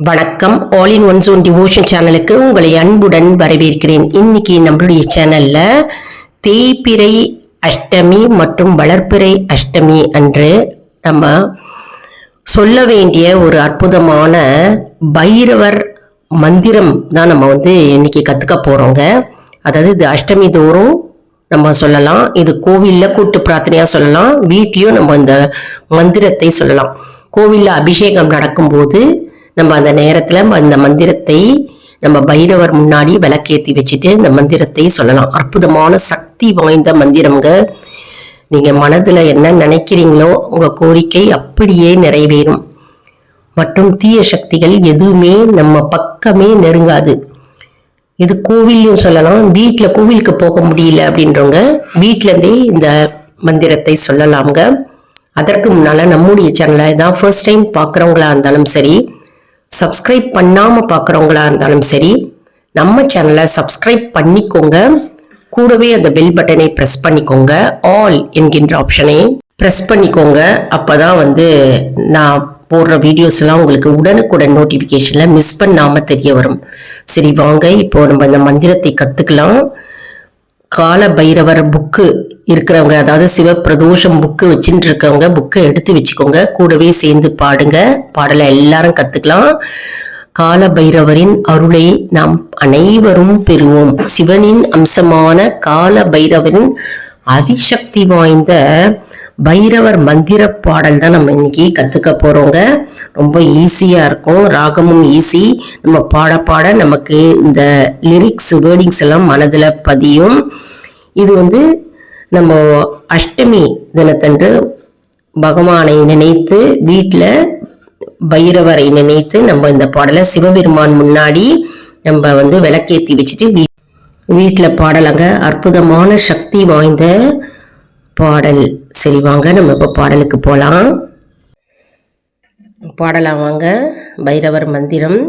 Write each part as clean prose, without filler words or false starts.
வணக்கம். All in once one devotion சேனலுக்கு உங்களை அன்புடன் வரவேற்கிறேன். இன்னைக்கு நம்மளுடைய சேனல்ல தேய்பிறை அஷ்டமி மற்றும் வளர்ப்பிறை அஷ்டமி அன்று நம்ம சொல்ல வேண்டிய ஒரு அற்புதமான பைரவர் மந்திரம் தான் நம்ம இன்னைக்கு கத்துக்க போறோங்க. அதாவது இது அஷ்டமி தோறும் நம்ம சொல்லலாம். இது கோவில்ல கூட்டு பிரார்த்தனையா சொல்லலாம், வீட்லயும் நம்ம இந்த மந்திரத்தை சொல்லலாம். கோவில்ல அபிஷேகம் நடக்கும்போது நம்ம அந்த நேரத்துல அந்த மந்திரத்தை நம்ம பைரவர் முன்னாடி விளக்கேற்றி வச்சுட்டு இந்த மந்திரத்தை சொல்லலாம். அற்புதமான சக்தி வாய்ந்த மந்திரம்ங்க. நீங்க மனதுல என்ன நினைக்கிறீங்களோ உங்க கோரிக்கை அப்படியே நிறைவேறும். மற்றும் தீய சக்திகள் எதுவுமே நம்ம பக்கமே நெருங்காது. இது கோவிலையும் சொல்லலாம். கோவிலுக்கு போக முடியல அப்படின்றவங்க வீட்டுல இருந்தே இந்த மந்திரத்தை சொல்லலாம்ங்க. அதற்கு முன்னால நம்முடைய சேனலை தான் ஃபர்ஸ்ட் டைம் பார்க்குறவங்களா இருந்தாலும் சரி, சப்ஸ்கிரைப் பண்ணாம பார்க்குறவங்களா இருந்தாலும் சரி, நம்ம சேனலை சப்ஸ்கிரைப் பண்ணிக்கோங்க. கூடவே அந்த பெல் பட்டனை ப்ரெஸ் பண்ணிக்கோங்க. ஆல் என்கின்ற ஆப்ஷனை ப்ரெஸ் பண்ணிக்கோங்க. அப்பதான் நான் போடுற வீடியோஸ் எல்லாம் உங்களுக்கு உடனுக்குடன் நோட்டிபிகேஷன்ல மிஸ் பண்ணாம தெரிய வரும். சரி வாங்க, இப்போ நம்ம இந்த மந்திரத்தை கத்துக்கலாம். கால பைரவர் புக்கு இருக்கிறவங்க, அதாவது சிவப்பிரதோஷம் புக்கு வச்சுட்டு இருக்கவங்க புக்கை எடுத்து வச்சுக்கோங்க. கூடவே சேர்ந்து பாடுங்க. பாடலை எல்லாரும் கத்துக்கலாம். கால பைரவரின் அருளை நாம் அனைவரும் பெறுவோம். சிவனின் அம்சமான கால பைரவரின் அதிசக்தி வாய்ந்த பைரவர் மந்திர பாடல் தான் நம்ம இன்னைக்கு கத்துக்க போறோங்க. ரொம்ப ஈஸியா இருக்கும். ராகமும் ஈஸி. நம்ம பாட பாட நமக்கு இந்த லிரிக்ஸ் வேர்டிங்ஸ் எல்லாம் மனதுல பதியும். இது நம்ம அஷ்டமி தினத்தன்று பகவானை நினைத்து, வீட்டுல பைரவரை நினைத்து நம்ம இந்த பாடலை சிவபெருமான் முன்னாடி நம்ம விளக்கேற்றி வச்சுட்டு வீட்டுல பாடலாங்க. அற்புதமான சக்தி வாய்ந்த பாடல். சரி வாங்க, நம்ம இப்ப பாடலுக்கு போலாம். பாடலாம் வாங்க. பைரவர் மந்திரம்.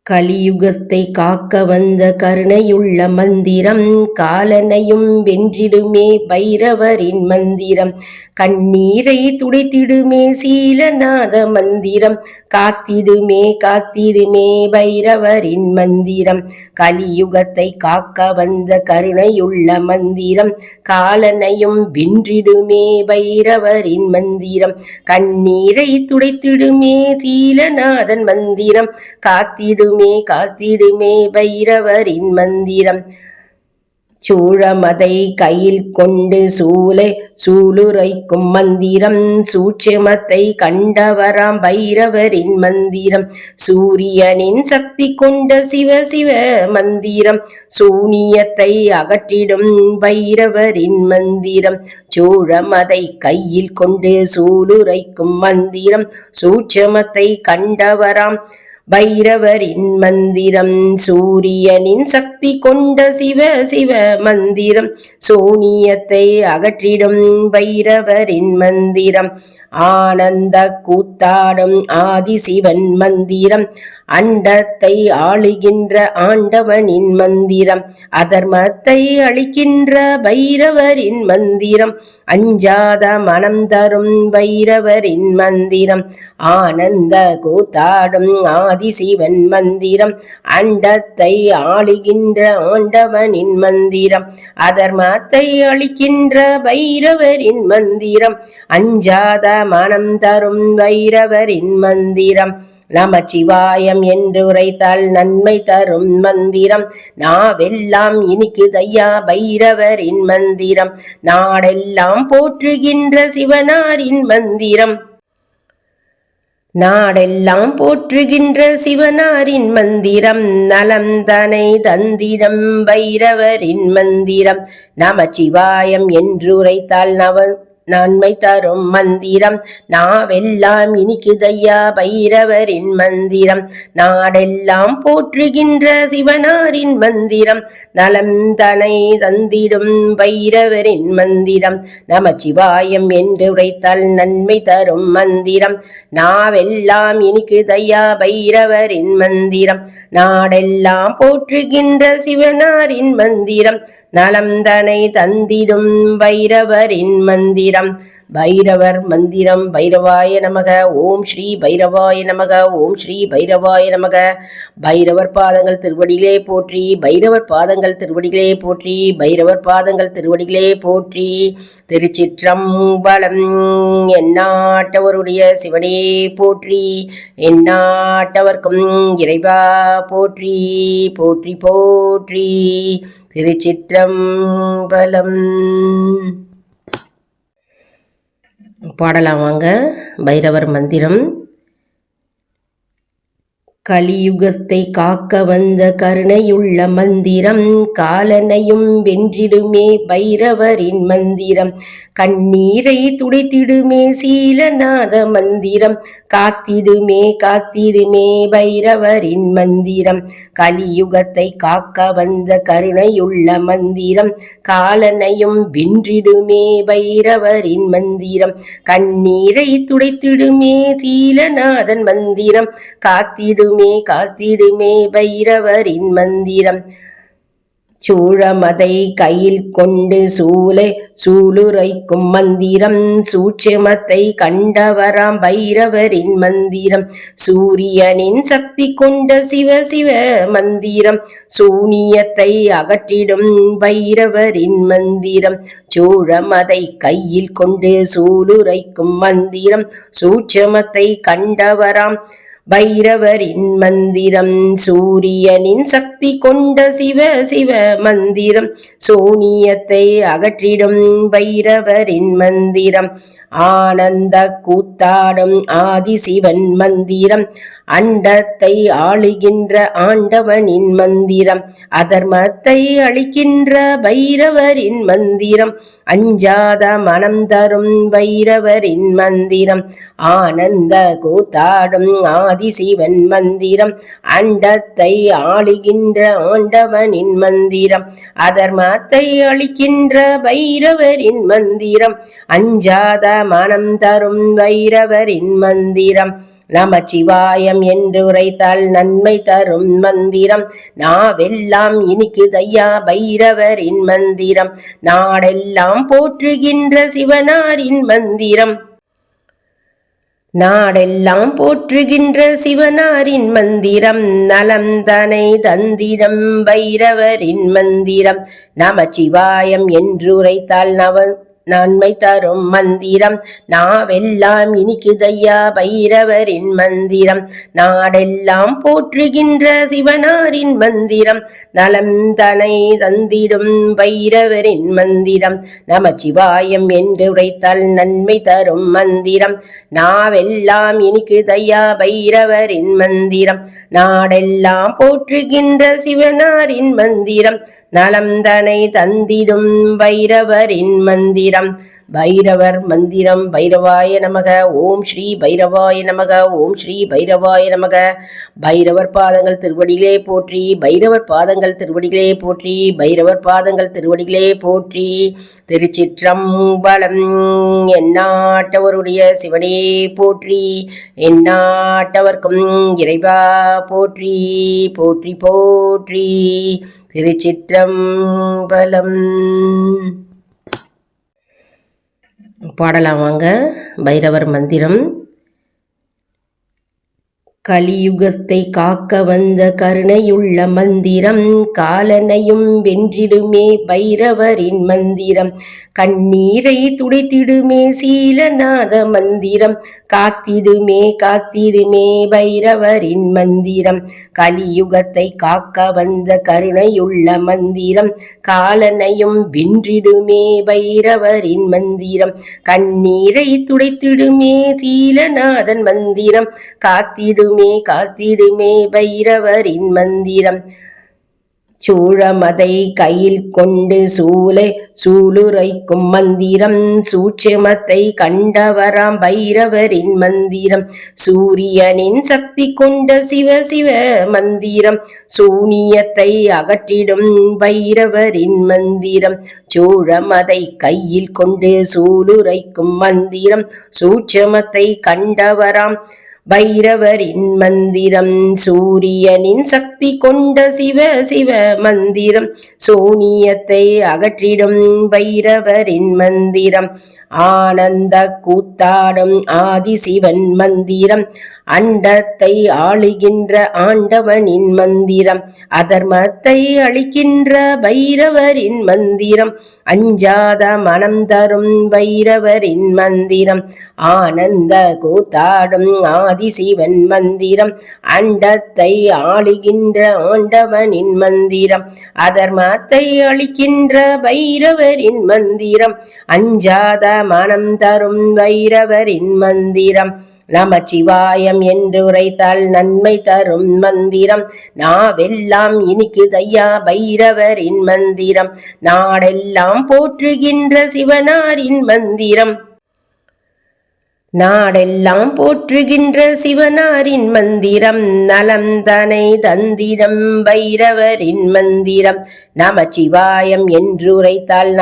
கலியுகத்தை காக்க வந்த கருணையுள்ள மந்திரம், காலனையும் வென்றிடுமே பைரவரின் மந்திரம், கண்ணீரை துடைத்திடுமே சீலநாத மந்திரம், காத்திடுமே காத்திடுமே பைரவரின் மந்திரம். கலியுகத்தை காக்க வந்த கருணையுள்ள மந்திரம், காலனையும் வென்றிடுமே பைரவரின் மந்திரம், கண்ணீரை துடைத்திடுமே சீலநாதன் மந்திரம், காத்திடுமே காத்திடுமே பைரவரின் மந்திரம். சூழமதை கையில் கொண்டு சூளுரைக்கும் மந்திரம், சூட்சுமத்தை கண்டவராம் பைரவரின் மந்திரம், சூரியனின் சக்தி கொண்ட சிவ சிவ மந்திரம், சூனியத்தை அகற்றிடும் பைரவரின் மந்திரம். சூழமதை கையில் கொண்டு சூளுரைக்கும் மந்திரம், சூட்சுமத்தை கண்டவராம் பைரவரின் மந்திரம், சூரியனின் சக்தி கொண்ட சிவ சிவ மந்திரம், சூனியத்தை அகற்றிடும் பைரவரின் மந்திரம். ஆனந்த கூத்தாடும் ஆதிசிவன் மந்திரம், அண்டத்தை ஆளுகின்ற ஆண்டவனின் மந்திரம், அதர்மத்தை அழிக்கின்ற பைரவரின் மந்திரம், அஞ்சாத மனம் தரும் பைரவரின் மந்திரம். ஆனந்த கூத்தாடும் ஆதிசிவன் மந்திரம், அண்டத்தை ஆளுகின்ற ஆண்டவனின் மந்திரம், அதர்மத்தை அழிக்கின்ற பைரவரின் மந்திரம், அஞ்சாத மனம் தரும் பைரவரின் மந்திரம். நமச்சிவாயம் என்று உரைத்தால் நன்மை தரும் மந்திரம், நாவெல்லாம் இனிக்குதையா பைரவரின் மந்திரம், நாடெல்லாம் போற்றுகின்ற சிவனாரின் மந்திரம், நாடெல்லாம் போற்றுகின்ற சிவனாரின் மந்திரம், நலம் தனை தந்திரம் பைரவரின் மந்திரம். நமச்சிவாயம் என்று உரைத்தால் நன்மை தரும் மந்திரம், நாவெல்லாம் இனிக்குதையா பைரவரின் மந்திரம், நாடெல்லாம் போற்றுகின்ற சிவனாரின் மந்திரம், நலம் தனை தந்திடும் பைரவரின் மந்திரம். நமச்சிவாயம் என்று உரைத்தால் நன்மை தரும் மந்திரம், நாவெல்லாம் இனிக்குதையா பைரவரின் மந்திரம், நாடெல்லாம் போற்றுகின்ற சிவனாரின் மந்திரம், நலம் தனை தந்திடும் பைரவரின் மந்திரம். மந்திரம் பைரவர் மந்திரம் பைரவாய நமக. ஓம் ஸ்ரீ பைரவாய நமக. ஓம் ஸ்ரீ பைரவாய நமக. பைரவர் பாதங்கள் திருவடிகளே போற்றி, பைரவர் பாதங்கள் திருவடிகளே போற்றி, பைரவர் பாதங்கள் திருவடிகளே போற்றி. திருச்சிற்றம்பலம். எந்நாட்டவருடைய சிவனே போற்றி, எந்நாட்டவர்க்கும் இறைவா போற்றி, போற்றி போற்றி. திருச்சிற்றம்பலம். பாடலாம் வாங்க. பைரவர் மந்திரம். கலியுகத்தை காக்க வந்த கருணையுள்ள மந்திரம், காலனையும் வென்றிடுமே பைரவரின் மந்திரம், கண்ணீரை துடைத்திடுமே சீலநாத மந்திரம், காத்திடுமே காத்திடுமே பைரவரின் மந்திரம். கலியுகத்தை காக்க வந்த கருணையுள்ள மந்திரம், காலனையும் வென்றிடுமே பைரவரின் மந்திரம், கண்ணீரை துடைத்திடுமே சீலநாதன் மந்திரம், காத்திடுமே காத்திடுமே பைரவரின் மந்திரம். சூழமதை கையில் கொண்டு சூளுரைக்கும் மந்திரம், சூட்சுமத்தை கண்டவராம் பைரவரின் மந்திரம், சூரியனின் சக்தி கொண்ட சிவ சிவ மந்திரம், சூனியத்தை அகற்றிடும் பைரவரின் மந்திரம். சூழமதை கையில் கொண்டு சூளுரைக்கும் மந்திரம், சூட்சுமத்தை கண்டவராம் பைரவரின் மந்திரம், சூரியனின் சக்தி கொண்ட சிவ சிவ மந்திரம், சூனியத்தை அகற்றிடும் பைரவரின் மந்திரம். ஆனந்த கூத்தாடும் ஆதிசிவன் மந்திரம், அண்டத்தை ஆளுகின்ற ஆண்டவனின் மந்திரம், அதர்மத்தை அழிக்கின்ற பைரவரின் மந்திரம், அஞ்சாத மனம் தரும் பைரவரின் மந்திரம். ஆனந்த கூத்தாடும் ஆதிசிவன் மந்திரம், அண்டத்தை ஆளுகின்ற ஆண்டவனின் மந்திரம், அதர்மத்தை அழிக்கின்ற பைரவரின் மந்திரம், அஞ்சாத மனம் தரும் பைரவரின் மந்திரம். நமச்சிவாயம் என்று உரைத்தால் நன்மை தரும் மந்திரம், நாவெல்லாம் இனிக்குதையா பைரவரின் மந்திரம், நாடெல்லாம் போற்றுகின்ற சிவனாரின் மந்திரம், நாடெல்லாம் போற்றுகின்ற சிவனாரின் மந்திரம், நலம் தனை தந்திரம் பைரவரின் மந்திரம். நமச்சிவாயம் என்று உரைத்தால் நன்மை தரும் மந்திரம், நாவெல்லாம் இனிக்குதையா பைரவரின் மந்திரம், நாடெல்லாம் போற்றுகின்ற சிவனாரின் மந்திரம், நலம் தனை தந்திடும் பைரவரின் மந்திரம். நமச்சிவாயம் என்று உரைத்தால் நன்மை தரும் மந்திரம், நாவெல்லாம் இனிக்குதையா பைரவரின் மந்திரம், நாடெல்லாம் போற்றுகின்ற சிவனாரின் மந்திரம், நலம் தனை தந்திடும் பைரவரின் மந்திரம். பைரவர் மந்திரம் பைரவாய நமக. ஓம் ஸ்ரீ பைரவாய நமக. ஓம் ஸ்ரீ பைரவாய நமக. பைரவர் பாதங்கள் திருவடிகளே போற்றி, பைரவர் பாதங்கள் திருவடிகளே போற்றி, பைரவர் பாதங்கள் திருவடிகளே போற்றி. திருச்சிற்றம்பலம். எந்நாட்டவருடைய சிவனே போற்றி, எந்நாட்டவர்க்கும் இறைவா போற்றி, போற்றி போற்றி. திருச்சிற்றம்பலம். பாடலாம் வாங்க. பைரவர் மந்திரம். கலியுகத்தை காக்க வந்த கருணையுள்ள மந்திரம், காலனையும் வென்றிடுமே பைரவரின் மந்திரம், கண்ணீரை துடைத்திடுமே சீலநாத மந்திரம், காத்திடுமே காத்திடுமே பைரவரின் மந்திரம். கலியுகத்தை காக்க வந்த கருணையுள்ள மந்திரம், காலனையும் வென்றிடுமே பைரவரின் மந்திரம், கண்ணீரை துடைத்திடுமே சீலநாதன் மந்திரம், காத்திடுமே காத்திடுமே பைரவரின் மந்திரம். சூழமதை கையில் கொண்டு சூளுரைக்கும் மந்திரம், சூட்சுமத்தை கண்டவராம் பைரவரின் மந்திரம், சூரியனின் சக்தி கொண்ட சிவ சிவ மந்திரம், சூனியத்தை அகற்றிடும் பைரவரின் மந்திரம். சூழமதை கையில் கொண்டு சூளுரைக்கும் மந்திரம், சூட்சுமத்தை கண்டவராம் பைரவரின் மந்திரம் சூரியனின் சக்தி கொண்ட சிவ சிவ மந்திரம் சூனியத்தை அகற்றிடும் பைரவரின் மந்திரம் ஆனந்த கூத்தாடும் ஆதிசிவன் மந்திரம் அண்டத்தை ஆளுகின்ற ஆண்டவனின் மந்திரம் அதர்மத்தை அழிக்கின்ற பைரவரின் மந்திரம் அஞ்சாத மனம் தரும் பைரவரின் மந்திரம் ஆனந்த கூத்தாடும் ஆதிசிவன் மந்திரம் அண்டத்தை ஆளுகின்ற ஆண்டவனின் மந்திரம் அதர்மத்தை அழிக்கின்ற பைரவரின் மந்திரம் அஞ்சாத மனம் தரும் பைரவரின் மந்திரம் நமச்சிவாயம் என்று உரைத்தால் நன்மை தரும் மந்திரம் நாவெல்லாம் இனிக்குதையா பைரவரின் மந்திரம் நாடெல்லாம் போற்றுகின்ற சிவனாரின் மந்திரம் நாடெல்லாம் போற்றுகின்ற சிவனாரின் மந்திரம் நலம் தனை தந்திரம் பைரவரின் மந்திரம் நமச்சிவாயம் என்று உரைத்தால்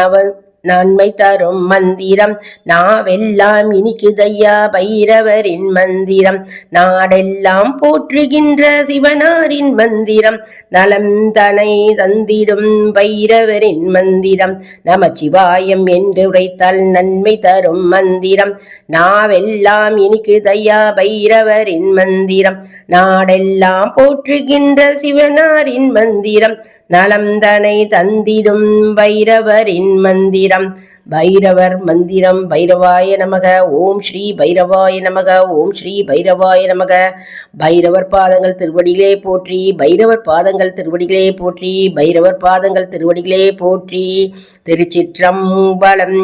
நன்மை தரும் மந்திரம் நாவெல்லாம் இனிக்குதையா பைரவரின் மந்திரம் நாடெல்லாம் போற்றுகின்ற சிவனாரின் மந்திரம் நலம் தனை தந்திடும் பைரவரின் மந்திரம் நமச்சிவாயம் என்று உரைத்தால் நன்மை தரும் மந்திரம் நாவெல்லாம் இனிக்குதையா பைரவரின் மந்திரம் நாடெல்லாம் போற்றுகின்ற சிவனாரின் மந்திரம் நலம் தனை தந்திடும் பைரவரின் மந்திரம் பைரவர் மந்திரம் பைரவாய நமக ஓம் ஸ்ரீ பைரவாய நமக ஓம் ஸ்ரீ பைரவாய நமக பைரவர் பாதங்கள் திருவடிகளே போற்றி பைரவர் பாதங்கள் திருவடிகளே போற்றி பைரவர் பாதங்கள் திருவடிகளே போற்றி திருச்சிற்றம்பலம்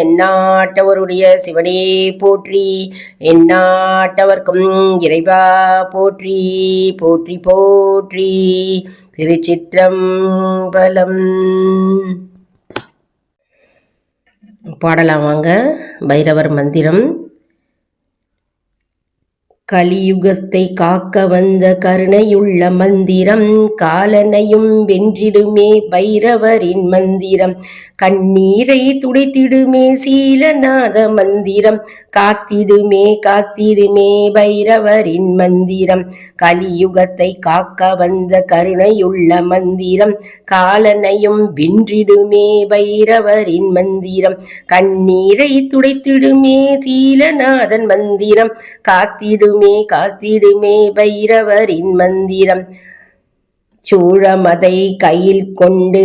எந்நாட்டவருடைய சிவனே போற்றி எந்நாட்டவர்க்கும் இறைவா போற்றி போற்றி போற்றி திருச்சிற்றம்பலம். பாடலாம் வாங்க. பைரவர் மந்திரம். கலியுகத்தை காக்க வந்த கருணையுள்ள மந்திரம் காலனையும் வென்றிடுமே பைரவரின் மந்திரம் கண்ணீரை துடைத்திடுமே சீலநாத மந்திரம் காத்திடுமே காத்திடுமே பைரவரின் மந்திரம் கலியுகத்தை காக்க வந்த கருணையுள்ள மந்திரம் காலனையும் வென்றிடுமே பைரவரின் மந்திரம் கண்ணீரை துடைத்திடுமே சீலநாதன் மந்திரம் காத்திடுமே காத்திடுமே பைரவரின் மந்திரம் சூழமதை கையில் கொண்டு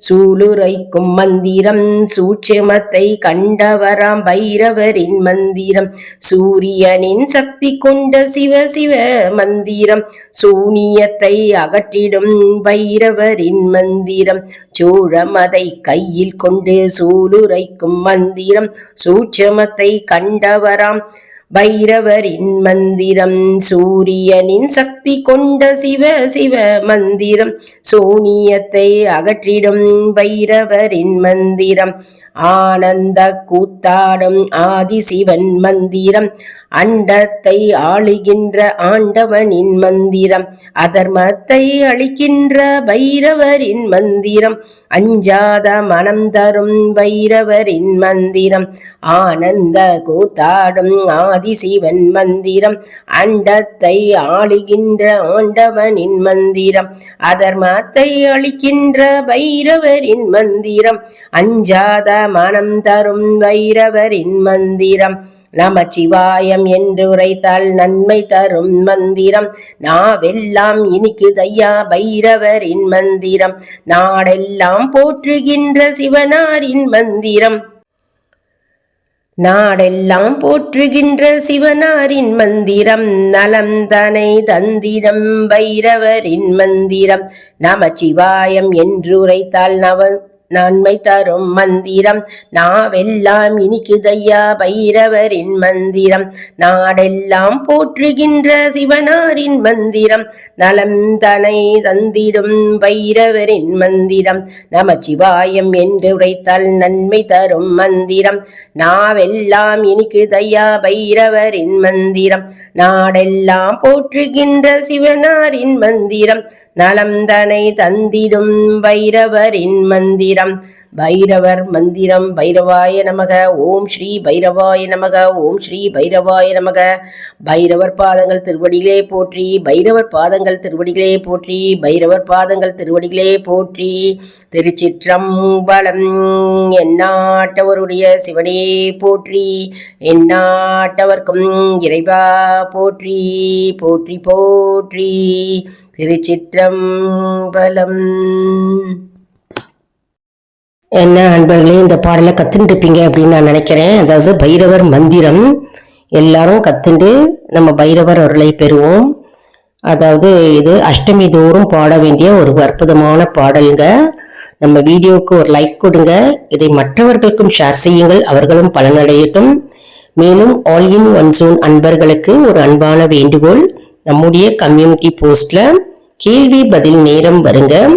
சூளுரைக்கும் மந்திரம் சூட்சமத்தை கண்டவராம் பைரவரின் மந்திரம் சூரியனின் சக்தி கொண்ட சிவ சிவ மந்திரம் சூனியத்தை அகற்றிடும் பைரவரின் மந்திரம் சூழமதை கையில் கொண்டு சூளுரைக்கும் மந்திரம் சூட்சமத்தை கண்டவராம் பைரவரின் மந்திரம் சூரியனின் சக்தி கொண்ட சிவ சிவ மந்திரம் சூனியத்தை அகற்றிடும் பைரவரின் மந்திரம் ஆனந்த கூத்தாடும் ஆதிசிவன் மந்திரம் அண்டத்தை ஆளுகின்ற ஆண்டவனின் மந்திரம் அதர்மத்தை அழிக்கின்ற பைரவரின் மந்திரம் அஞ்சாத மனம் தரும் பைரவரின் மந்திரம் ஆனந்த கூத்தாடும் ஆதிசிவன் மந்திரம் அண்டத்தை ஆளுகின்ற ஆண்டவனின் மந்திரம் அதர்மத்தை அழிக்கின்ற பைரவரின் மந்திரம் அஞ்சாத மனம் தரும் பைரவரின் மந்திரம் நமச்சிவாயம் என்று உரைத்தால் நன்மை தரும் மந்திரம் நாவெல்லாம் இனிக்குதையா பைரவரின் மந்திரம் நாடெல்லாம் போற்றுகின்ற சிவனாரின் மந்திரம் நாடெல்லாம் போற்றுகின்ற சிவனாரின் மந்திரம் நலம் தனை தந்திரம் பைரவரின் மந்திரம் நமச்சிவாயம் என்று உரைத்தால் நன்மை தரும் மந்திரம் நாவெல்லாம் இனிக்குதையா பைரவரின் மந்திரம் நாடெல்லாம் போற்றுகின்ற சிவனாரின் மந்திரம் நலம் தனை தந்திடும் பைரவரின் மந்திரம் நமச்சிவாயம் என்று உரைத்தால் நன்மை தரும் மந்திரம் நாவெல்லாம் இனிக்குதையா பைரவரின் மந்திரம் நாடெல்லாம் போற்றுகின்ற சிவனாரின் மந்திரம் நலம் தனை தந்திடும் பைரவரின் மந்திரம். பைரவர் மந்திரம். பைரவாய நமக. ஓம் ஸ்ரீ பைரவாய நமக. ஓம் ஸ்ரீ பைரவாய நமக. பைரவர் பாதங்கள் திருவடிகளே போற்றி. பைரவர் பாதங்கள் திருவடிகளே போற்றி. பைரவர் பாதங்கள் திருவடிகளே போற்றி. திருச்சிற்றம்பலம். எந்நாட்டவருடைய சிவனே போற்றி. எந்நாட்டவர்க்கும் இறைவா போற்றி. போற்றி போற்றி. திருச்சிற்றம்பலம். என்ன அன்பர்களே, இந்த பாடலை கத்துட்டு இருப்பீங்க அப்படின்னு நான் நினைக்கிறேன். அதாவது பைரவர் மந்திரம் எல்லாரும் கத்துண்டு நம்ம பைரவர் அருளை பெறுவோம். அதாவது இது அஷ்டமி தோறும் பாட வேண்டிய ஒரு அற்புதமான பாடல்ங்க. நம்ம வீடியோவுக்கு ஒரு லைக் கொடுங்க. இதை மற்றவர்களுக்கும் ஷேர் செய்யுங்கள், அவர்களும் பலனடையட்டும். மேலும் ஆல் இன் ஒன் ஜோன் அன்பர்களுக்கு ஒரு அன்பான வேண்டுகோள். நம்முடைய கம்யூனிட்டி போஸ்ட்ல கேள்வி பதில் நேரம் வருங்க.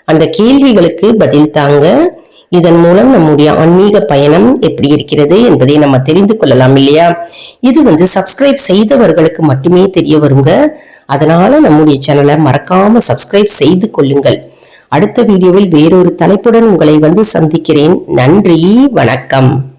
அந்த கேள்விகளுக்கு பதில் தாங்க. இதன் மூலம் நம்முடைய ஆன்மீக பயணம் எப்படி இருக்கிறது என்பதை நம்ம தெரிந்து கொள்ளலாம் இல்லையா? இது சப்ஸ்கிரைப் செய்தவர்களுக்கு மட்டுமே தெரிய வருங்க. அதனால நம்முடைய சேனலை மறக்காம சப்ஸ்கிரைப் செய்து கொள்ளுங்கள். அடுத்த வீடியோவில் வேறொரு தலைப்புடன் உங்களை சந்திக்கிறேன். நன்றி, வணக்கம்.